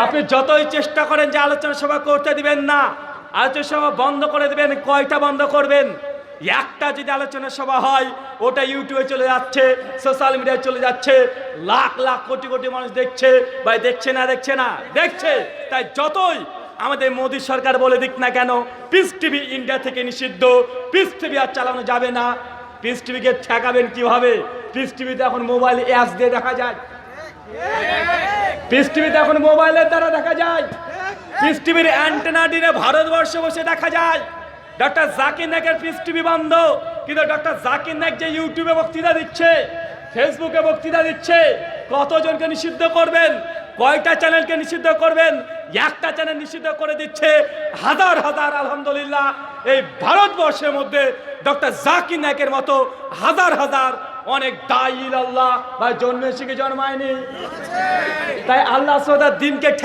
আপনি যতই চেষ্টা করেন যে আলোচনা সভা করতে দিবেন না, আলোচনা সভা বন্ধ করে দিবেন, কয়টা বন্ধ করবেন? একটা যদি আলোচনা সভা হয় ওটা ইউটিউবে চলে যাচ্ছে, সোশ্যাল মিডিয়ায় চলে যাচ্ছে, লাখ লাখ কোটি কোটি মানুষ দেখছে। ভাই দেখছে না? দেখছে না? দেখছে। তাই যতই আমাদের মোদী সরকার বলে দিক না কেন, পিস টিভি ইন্ডিয়া থেকে নিষিদ্ধ, পিস টিভি আর চালানো যাবে না। পিস টিভিকে ঠেকাবেন কিভাবে? পিস টিভিতে এখন মোবাইল অ্যাপস দিয়ে দেখা যায়, পিস টিভিতে এখন মোবাইলের দ্বারা দেখা যায়, পিস টিভির অ্যান্টেনা দিয়ে ভারতবর্ষে বসে দেখা যায়। ডক্টর জাকির নায়েকের পিস টিভি বন্ধ, কিন্তু ডক্টর জাকির নায়েক যে ইউটিউবে বক্তৃতা দিচ্ছে, ফেসবুকে বক্তৃতা দিচ্ছে, কতজনকে নিষিদ্ধ করবেন? কয়টা চ্যানেলকে নিষিদ্ধ করবেন? একটা চ্যানেল নিষিদ্ধ করে দিচ্ছে হাজার হাজার। আলহামদুলিল্লাহ, এই ভারতবর্ষের মধ্যে ডক্টর জাকির নায়েকের মতো হাজার হাজার অনেক দায়ী আল্লাহ বা জন্মেছে কি জন্মায়নি। তাই আল্লাহ দিনকে